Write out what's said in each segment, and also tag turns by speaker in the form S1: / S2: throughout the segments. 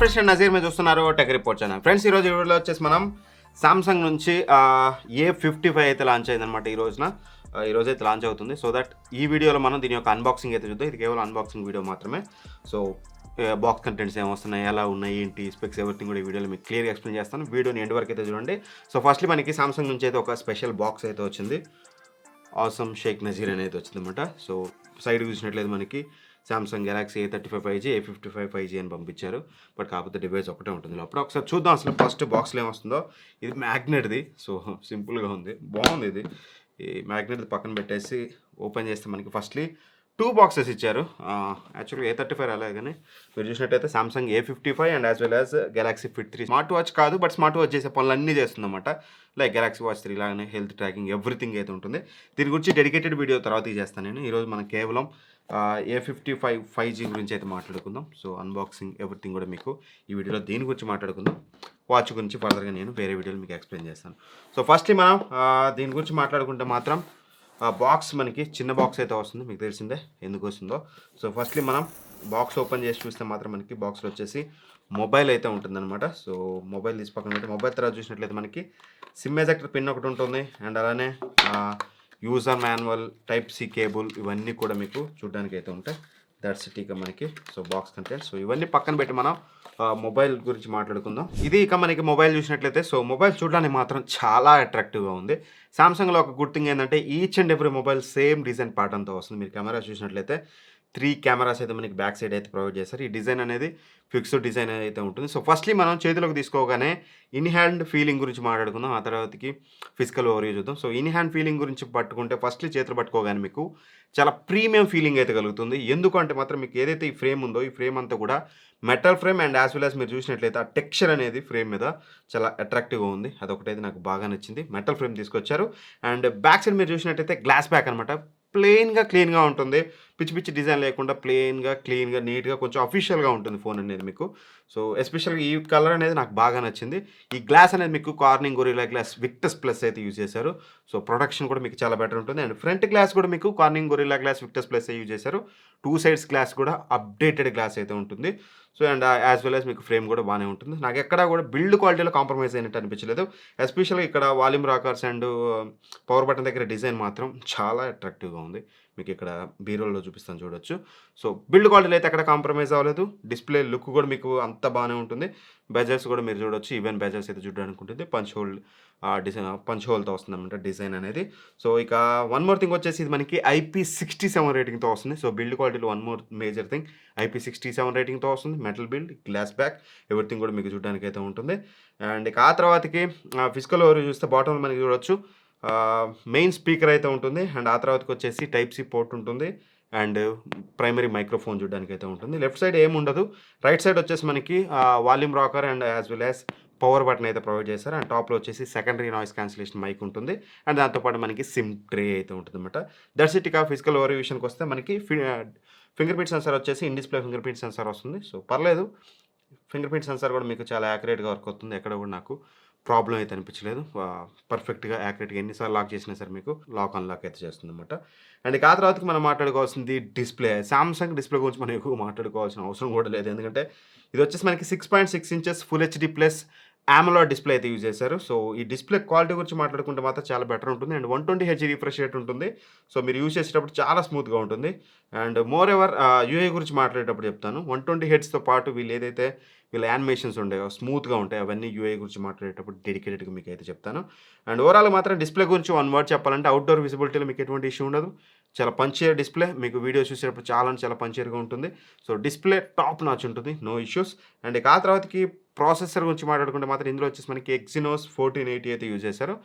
S1: Friends, నేను నజీర్. మీరు చూస్తున్నారు టెక్ రిపోర్ట్ ఛానల్. ఫ్రెండ్స్, ఈరోజు వీడియోలో వచ్చేసి మనం సామ్సంగ్ నుంచి A55 అయితే లాంచ్ అయిందనమాట. ఈరోజు అయితే లాంచ్ అవుతుంది. సో దట్ ఈ వీడియోలో మనం దీని యొక్క అన్బాక్సింగ్ అయితే చూద్దాం. ఇది కేవలం అన్బాక్సింగ్ వీడియో మాత్రమే. సో బాక్స్ కంటెంట్స్ ఏమొస్తున్నాయి, ఎలా ఉన్నాయి, ఏంటి స్పెక్స్, ఎవ్రీథింగ్ కూడా ఈ వీడియోలో మీకు క్లియర్గా ఎక్స్ప్లెయిన్ చేస్తాను. వీడియోని ఎండ్ వరకు అయితే చూడండి. సో ఫస్ట్లీ మనకి సామ్సంగ్ నుంచి అయితే ఒక స్పెషల్ బాక్స్ అయితే వచ్చింది. ఆసమ్ షేక్ నజీర్ అనేది వచ్చిందన్నమాట. సో సైడ్ చూసినట్లయితే మనకి Samsung Galaxy A35 5G, A55 5G అని పంపించారు. బట్ కాకపోతే డివైస్ ఒకటే ఉంటుంది. అప్పుడు ఒకసారి చూద్దాం అసలు ఫస్ట్ బాక్స్లో ఏమొస్తుందో. ఇది మ్యాగ్నెట్ది. సో సింపుల్గా ఉంది, బాగుంది. ఇది ఈ మ్యాగ్నెట్ది పక్కన పెట్టేసి ఓపెన్ చేస్తే మనకి ఫస్ట్లీ 2 బాక్సెస్ ఇచ్చారు. యాక్చువల్గా A35 అలాగే, కానీ మీరు చూసినట్టయితే Samsung A55 and as well as Galaxy fit 3. Smart watch కాదు, బట్ స్మార్ట్ వాచ్ చేసే పనులు అన్నీ చేస్తుందన్నమాట. లైక్ గెలాక్సీ వాచ్ 3 లాగానే హెల్త్ ట్రాకింగ్ ఎవ్రీథింగ్ అయితే ఉంటుంది. దీని గురించి డెడికేటెడ్ వీడియో తర్వాత చేస్తాను నేను. ఈరోజు మనం కేవలం A55 5G గురించి అయితే మాట్లాడుకుందాం. సో అన్బాక్సింగ్ ఎవ్రీథింగ్ కూడా మీకు ఈ వీడియోలో దీని గురించి మాట్లాడుకుందాం. వాచ్ గురించి ఫర్దర్గా నేను వేరే వీడియోలో మీకు ఎక్స్ప్లెయిన్ చేస్తాను. సో ఫస్ట్లీ మనం దీని గురించి మాట్లాడుకుంటే మాత్రం బాక్స్ మనకి చిన్న బాక్స్ అయితే వస్తుంది. మీకు తెలిసిందే ఎందుకు వస్తుందో. సో ఫస్ట్లీ మనం బాక్స్ ఓపెన్ చేసి చూస్తే మాత్రం మనకి బాక్స్లో వచ్చేసి మొబైల్ అయితే ఉంటుందన్నమాట. సో మొబైల్ తీసి పక్కన పెట్టి మొబైల్ తర్వాత చూసినట్లయితే మనకి సిమ్ ఎజెక్టర్ పిన్ ఒకటి ఉంటుంది. అండ్ అలానే user manual, type C cable, ఇవన్నీ కూడా మీకు చూడడానికి అయితే ఉంటాయి. దట్స్ ఇట్ ఇక మనకి. So box content. సో ఇవన్నీ పక్కన పెట్టి మనం మొబైల్ గురించి మాట్లాడుకుందాం. ఇది ఇక మనకి మొబైల్ చూసినట్లయితే, సో మొబైల్ చూడడానికి మాత్రం చాలా అట్రాక్టివ్గా ఉంది. సామ్సంగ్లో ఒక గుడ్ థింగ్ ఏంటంటే each and every mobile same design ప్యాటర్న్తో వస్తుంది. మీరు కెమెరా చూసినట్లయితే 3 కెమెరాస్ అయితే మనకి బ్యాక్ సైడ్ అయితే ప్రొవైడ్ చేస్తారు. ఈ డిజైన్ అనేది ఫిక్స్డ్ డిజైన్ అయితే ఉంటుంది. సో ఫస్ట్లీ మనం చేతిలోకి తీసుకోగానే ఇన్ హ్యాండ్ ఫీలింగ్ గురించి మాట్లాడుకుందాం. ఆ తర్వాతకి ఫిజికల్ ఓవర్ చూద్దాం. సో ఇన్ హ్యాండ్ ఫీలింగ్ గురించి పట్టుకుంటే ఫస్ట్లీ చేతులు పట్టుకోగానే మీకు చాలా ప్రీమియం ఫీలింగ్ అయితే కలుగుతుంది. ఎందుకంటే మాత్రం మీకు ఏదైతే ఈ ఫ్రేమ్ ఉందో, ఈ ఫ్రేమ్ అంతా కూడా metal frame and as well as మీరు చూసినట్లయితే ఆ టెక్స్చర్ అనేది ఫ్రేమ్ మీద చాలా అట్రాక్టివ్గా ఉంది. అదొకటైతే నాకు బాగా నచ్చింది. మెటల్ ఫ్రేమ్ తీసుకొచ్చారు. అండ్ బ్యాక్ సైడ్ మీరు చూసినట్టయితే గ్లాస్ బ్యాక్ అనమాట. ప్లెయిన్గా క్లీన్గా ఉంటుంది. పిచ్చి పిచ్చి డిజైన్ లేకుండా ప్లెయిన్గా క్లీన్గా నీట్గా కొంచెం అఫీషియల్గా ఉంటుంది ఫోన్ అనేది మీకు. సో ఎస్పెషల్గా ఈ కలర్ అనేది నాకు బాగా నచ్చింది. ఈ గ్లాస్ అనేది మీకు Corning Gorilla Glass Victus Plus అయితే యూజ్ చేశారు. సో ప్రొడక్షన్ కూడా మీకు చాలా బెటర్ ఉంటుంది. అండ్ ఫ్రంట్ గ్లాస్ కూడా మీకు Corning Gorilla Glass Victus Plus use చేశారు. 2 సైడ్స్ గ్లాస్ కూడా అప్డేటెడ్ గ్లాస్ అయితే ఉంటుంది. So and as well as మీకు ఫ్రేమ్ కూడా బాగానే ఉంటుంది. నాకు ఎక్కడా కూడా బిల్డ్ క్వాలిటీలో కాంప్రమైజ్ అయినట్టు అనిపించలేదు. ఎస్పెషల్గా ఇక్కడ volume rockers and power button దగ్గర డిజైన్ మాత్రం చాలా అట్రాక్టివ్గా ఉంది. మీకు ఇక్కడ బీరోల్లో చూపిస్తాను, చూడొచ్చు. సో బిల్డ్ క్వాలిటీలో అయితే ఎక్కడ కాంప్రమైజ్ అవ్వలేదు. డిస్ప్లే లుక్ కూడా మీకు అంత బాగానే ఉంటుంది. బెజల్స్ కూడా మీరు చూడొచ్చు. ఈవెన్ బెజల్స్ అయితే చూడడానికి ఉంటుంది. పంచ్ హోల్తో వస్తుంది అనమాట డిజైన్ అనేది. సో ఇక వన్ మోర్ థింగ్ వచ్చేసి ఇది మనకి IP67 రేటింగ్తో వస్తుంది. సో బిల్డ్ క్వాలిటీలో one more major thing, IP67 రేటింగ్తో వస్తుంది. Metal build, glass back, everything కూడా మీకు చూడడానికి అయితే ఉంటుంది. అండ్ ఇక ఆ తర్వాతకి ఫిజికల్ ఓవర్ చూస్తే బాటంలో మనకి చూడొచ్చు మెయిన్ స్పీకర్ అయితే ఉంటుంది. అండ్ ఆ తర్వాతకి వచ్చేసి టైప్ సి పోర్ట్ ఉంటుంది. అండ్ ప్రైమరీ మైక్రోఫోన్ చూడడానికి అయితే ఉంటుంది. లెఫ్ట్ సైడ్ ఏముండదు. రైట్ సైడ్ వచ్చేసి మనకి volume rocker and as well as power button అయితే ప్రొవైడ్ చేస్తారు. అండ్ టాప్లో వచ్చేసి సెకండరీ నాయిస్ క్యాన్సిలేషన్ మైక్ ఉంటుంది. అండ్ దాంతోపాటు మనకి సిమ్ ట్రే అయితే ఉంటుంది అనమాట. That's it. ఇక ఫిజికల్ ఓవర్ విషయానికి వస్తే మనకి ఫింగర్ ప్రింట్ సెన్సార్ వచ్చేసి in display finger print censor వస్తుంది. సో పర్లేదు, ఫింగర్ ప్రింట్ సెన్సార్ కూడా మీకు చాలా యాక్యురేట్గా వర్క్ అవుతుంది. ఎక్కడ కూడా నాకు ప్రాబ్లం అయితే అనిపించలేదు. పర్ఫెక్ట్గా యాక్యురేట్గా ఎన్నిసార్లు లాక్ చేసినా సరే మీకు లాక్ అన్లాక్ అయితే చేస్తుంది అనమాట. అండ్ ఆ తర్వాతకి మనం మాట్లాడుకోవాల్సింది డిస్ప్లే. సామ్సంగ్ డిస్ప్లే గురించి మనం ఎక్కువ మాట్లాడుకోవాల్సిన అవసరం కూడా లేదు. ఎందుకంటే ఇది వచ్చేసి మనకి 6.6 inches full HD plus AMOLED display అయితే యూజ్ చేశారు. సో ఈ డిస్ప్లే క్వాలిటీ గురించి మాట్లాడుకుంటే మాత్రం చాలా బెటర్ ఉంటుంది. అండ్ 120Hz రిఫ్రెష్ రేట్ ఉంటుంది. సో మీరు యూజ్ చేసేటప్పుడు చాలా స్మూత్గా ఉంటుంది. అండ్ మోర్ ఎవర్ యూఐ గురించి మాట్లాడేటప్పుడు చెప్తాను. 120Hzతో పాటు వీళ్ళ యానిమేషన్స్ ఉంటాయో స్మూత్గా ఉంటాయి. అవన్నీ యూఐ గురించి మాట్లాడేటప్పుడు డెడికేటెడ్గా మీకు అయితే చెప్తాను. అండ్ ఓవరాల్ మాత్రం డిస్ప్లే గురించి వన్ వర్డ్ చెప్పాలంటే అవుట్డోర్ విజిబిలిటీలో మీకు ఎటువంటి ఇష్యూ ఉండదు. చాలా పంచియర్ డిస్ప్లే. మీకు వీడియో చూసేటప్పుడు చాలా పంచియర్గా ఉంటుంది. సో డిస్ప్లే టాప్ నాచ్ ఉంటుంది, నో ఇష్యూస్. అండ్ ఆ తర్వాతకి ప్రాసెసర్ గురించి మాట్లాడుకుంటే మాత్రం ఇందులో వచ్చేసి మనకి Exynos 1480 అయితే యూజ్ చేశారు.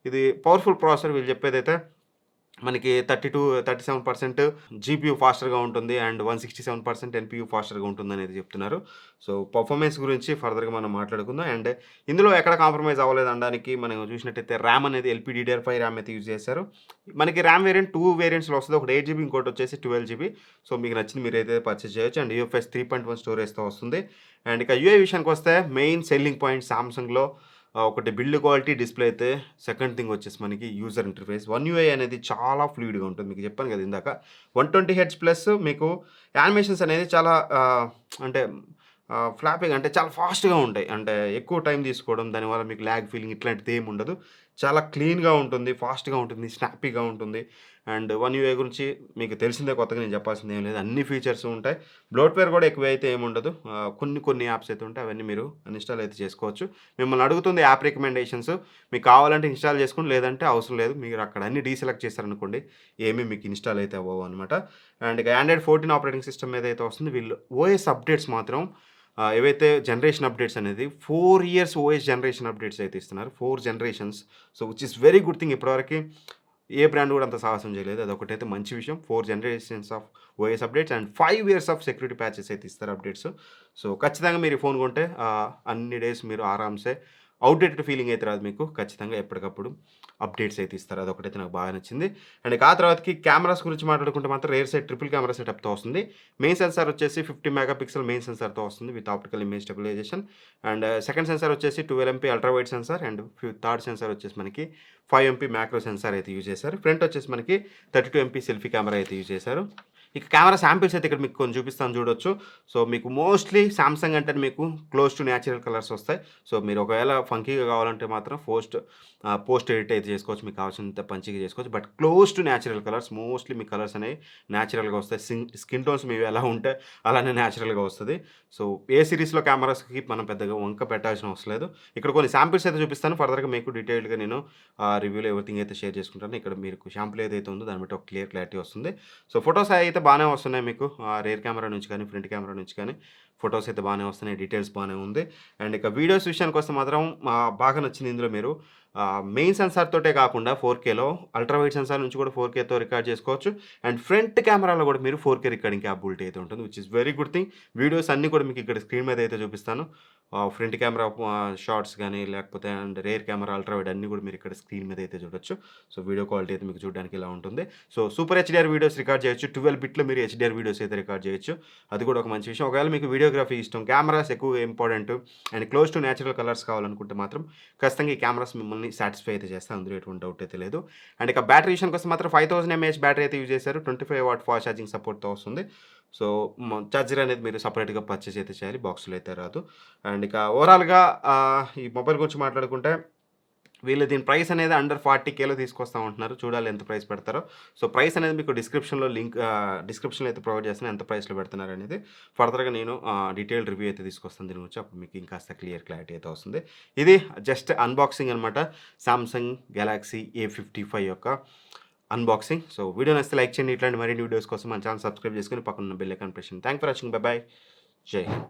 S1: ఇది పవర్ఫుల్ ప్రాసెసర్. వీళ్ళు చెప్పేదైతే మనకి 37% జీపీయూ ఫాస్టర్గా ఉంటుంది అండ్ 167% ఎన్పీయూ ఫాస్టర్గా ఉంటుంది అనేది చెప్తున్నారు. సో పర్ఫార్మెన్స్ గురించి ఫర్దర్గా మనం మాట్లాడుకుందాం. అండ్ ఇందులో ఎక్కడ కాంప్రమైజ్ అవ్వలేదు అనడానికి మనం చూసినట్టయితే ర్యామ్ అనేది LPDDR5 ర్యామ్ అయితే యూజ్ చేశారు. మనకి ర్యామ్ వేరియంట్ 2 వేరియంట్స్లో వస్తుంది. ఒకటి 8GB, ఇంకోటి వచ్చేసి 12GB. సో మీకు నచ్చింది మీరు అయితే పర్చేస్ చేయొచ్చు. అండ్ UFS 3.1 స్టోరేజ్తో వస్తుంది. అండ్ ఇక యూఐ విషయానికి వస్తే మెయిన్ సెల్లింగ్ పాయింట్ సామ్సంగ్లో ఒకటి బిల్డ్ క్వాలిటీ, డిస్ప్లే అయితే. సెకండ్ థింగ్ వచ్చేసి మనకి యూజర్ ఇంటర్ఫేస్. వన్ యూఐ అనేది చాలా ఫ్లూయిడ్గా ఉంటుంది. మీకు చెప్పాను కదా ఇందాక 120Hz ప్లస్ మీకు యానిమేషన్స్ అనేది చాలా అంటే ఫ్లాపింగ్ అంటే చాలా ఫాస్ట్‌గా ఉంటాయి. అంటే ఎక్కువ టైం తీసుకోవడం, దానివల్ల మీకు ల్యాగ్ ఫీలింగ్ ఇట్లాంటిది ఏమి ఉండదు. చాలా క్లీన్‌గా ఉంటుంది, ఫాస్ట్‌గా ఉంటుంది, స్నాపీగా ఉంటుంది. అండ్ వన్ యూఐ గురించి మీకు తెలిసిందే, కొత్తగా నేను చెప్పాల్సింది ఏం లేదు. అన్ని ఫీచర్స్ ఉంటాయి. బ్లోట్‌వేర్ కూడా ఎక్కువ అయితే ఏమి ఉండదు. కొన్ని యాప్స్ అయితే ఉంటాయి. అవన్నీ మీరు అన్‌ఇన్‌స్టాల్ అయితే చేసుకోవచ్చు. మిమ్మల్ని అడుగుతుంది యాప్ రికమెండేషన్స్. మీకు కావాలంటే ఇన్‌స్టాల్ చేసుకోండి, లేదంటే అవసరం లేదు. మీరు అక్కడ అన్ని డీసెలెక్ట్ చేశారనుకోండి, ఏమీ మీకు ఇన్‌స్టాల్ అయితే అవ్వవు అనమాట. అండ్ ఇక ఆండ్రాయిడ్ 14 ఆపరేటింగ్ సిస్టమ్ ఏదైతే వస్తుందో, వీళ్ళు ఓఎస్ అప్డేట్స్ మాత్రం ఏవైతే జనరేషన్ అప్డేట్స్ అనేది 4 ఇయర్స్ ఓఎస్ జనరేషన్ అప్డేట్స్ అయితే ఇస్తున్నారు. 4 generations. So, which is very good thing. ఇప్పటివరకి ఏ బ్రాండ్ కూడా అంత సాహసం చేయలేదు. అదొకటైతే మంచి విషయం. 4 generations of OS updates and 5 years of security patches అయితే ఇస్తారు అప్డేట్స్. సో, ఖచ్చితంగా మీరు ఈ ఫోన్ కొంటే అన్ని డేస్ మీరు ఆరామ్సే అవుట్‌డేటెడ్ ఫీలింగ్ అయితే రాదు మీకు. ఖచ్చితంగా ఎప్పటికప్పుడు అప్డేట్స్ అయితే ఇస్తారు. అదొకటైతే నాకు బాగా నచ్చింది. అండ్ ఇక ఆ తర్వాతకి కెమెరాస్ గురించి మాట్లాడుకుంటే మాత్రం రేర్ సైడ్ ట్రిపుల్ కెమెరా సెటప్‌తో వస్తుంది. మెయిన్ సెన్సార్ వచ్చేసి 50 మెగా పిక్సెల్ మెయిన్ సెన్సార్‌తో వస్తుంది with optical image stabilization. And second sensor వచ్చేసి 12 MP ultra wide sensor. And third sensor వచ్చేసి మనకి 5 ఎంపీ మ్యాక్రో సెన్సార్ అయితే యూజ్ చేశారు. ఫ్రంట్ వచ్చేసి మనకి 32 ఎంపీ సెల్ఫీ కెమెరా అయితే యూజ్ చేశారు. ఇక కెమెరా శాంపిల్స్ అయితే ఇక్కడ మీకు కొన్ని చూపిస్తాను చూడొచ్చు. సో, మీకు మోస్ట్‌లీ సామ్‌సంగ్ అంటే మీకు క్లోజ్ టు న్యాచురల్ కలర్స్ వస్తాయి. సో, మీరు ఒకవేళ ఫంకీగా కావాలంటే మాత్రం పోస్ట్ ఎడిట్ అయితే చేసుకోవచ్చు. మీకు కావాల్సినంత పంచీగా చేసుకోవచ్చు. But close to natural colours, mostly me colours అనేవి న్యాచురల్‌గా వస్తాయి. స్కిన్ టోన్స్ మీవి ఎలా ఉంటే అలానే న్యాచురల్‌గా వస్తది. సో, ఏ సిరీస్‌లో కెమెరాస్‌కి మనం పెద్దగా వంక పెట్టాల్సిన అవసరం లేదు. ఇక్కడ కొన్ని శాంపిల్స్ అయితే చూపిస్తాను. ఫర్దర్‌గా మీకు డీటెయిల్డ్‌గా నేను రివ్యూలో ఎవ్రీథింగ్ అయితే షేర్ చేసుకుంటాను. ఇక్కడ మీకు శాంపుల్ ఏదైతే ఉందో దాన్ని బట్టి ఒక క్లారిటీ వస్తుంది. సో, ఫోటోస్ అయితే బాగానే వస్తున్నాయి మీకు. రేర్ కెమెరా నుంచి కానీ, ఫ్రంట్ కెమెరా నుంచి కానీ ఫోటోస్ అయితే బాగానే వస్తున్నాయి. డీటెయిల్స్ బాగానే ఉంది. అండ్ ఇక వీడియోస్ విషయానికొస్తే మాత్రం బాగా నచ్చింది ఇందులో మీరు మెయిన్ సెన్సార్ తోటే కాకుండా 4Kలో అల్ట్రా వైడ్ సెన్సార్ నుంచి కూడా 4Kతో రికార్డ్ చేసుకోవచ్చు. అండ్ ఫ్రంట్ కెమెరాలో కూడా మీరు 4K రికార్డింగ్ క్యాపబిలిటీ అయితే ఉంటుంది. Which is very good thing. Videos అన్నీ కూడా మీకు ఇక్కడ స్క్రీన్ మీద అయితే చూపిస్తాను. ఫ్రంట్ కెమెరా షాట్స్ గానీ, లేకపోతే and rear camera, ultra wide అన్నీ కూడా మీరు ఇక్కడ స్క్రీన్ మీద అయితే చూడొచ్చు. సో, వీడియో క్వాలిటీ అయితే మీకు చూడడానికి ఇలా ఉంటుంది. So, super HDR videos record చేయొచ్చు. 12 బిట్‌లో మీరు హెచ్‌డిఆర్ వీడియోస్ అయితే రికార్డ్ చేయొచ్చు. అది కూడా ఒక మంచి విషయం. ఒకవేళ మీకు వీడియోగ్రఫీ ఇష్టం, కెమెరాస్ ఎక్కువగా important and close to natural colours కావాలనుకుంటే మాత్రం ఖచ్చితంగా ఈ కెమెరాస్ మిమ్మల్ని సాటిస్ఫై అయితే చేస్తాయి. అందులో ఎటువంటి డౌట్ అయితే లేదు. అండ్ ఇక బ్యాటరీ విషయానికొస్తే మాత్రం 5000 ఎంఏహెచ్ బ్యాటరీ అయితే యూజ్ చేశారు. 25 వాట్ ఫాస్ట్ ఛార్జింగ్ సపోర్ట్‌తో వస్తుంది. సో, చార్జర్ అనేది మీరు సెపరేట్‌గా పర్చేస్ అయితే చేయాలి. బాక్స్‌లో అయితే రాదు. అండ్ ఇక ఓవరాల్‌గా ఈ మొబైల్ గురించి మాట్లాడుకుంటే వీళ్ళు దీని ప్రైస్ అనేది అండర్ 40Kలో తీసుకొస్తామంటున్నారు. చూడాలి ఎంత ప్రైస్ పెడతారో. సో, ప్రైస్ అనేది మీకు డిస్క్రిప్షన్‌లో అయితే ప్రొవైడ్ చేస్తాను. ఎంత ప్రైస్‌లో పెడుతున్నారనేది. ఫర్దర్‌గా నేను డీటెయిల్డ్ రివ్యూ అయితే తీసుకొస్తాను దీని గురించి. అప్పుడు మీకు ఇంకాస్త క్లారిటీ అయితే వస్తుంది. ఇది జస్ట్ అన్బాక్సింగ్ అనమాట. సామ్‌సంగ్ గెలాక్సీ A55 యొక్క అన్బాక్సింగ్. సో, వీడియో నచ్చితే లైక్ చేయండి. ఇట్లాంటి మరిన్ని వీడియోస్ కోసం మన ఛానల్ సబ్స్క్రైబ్ చేసుకొని పక్కన ఉన్న బెల్ ఐకాన్ ప్రెస్ చేయండి. Thanks for watching. By by. జై హింద్.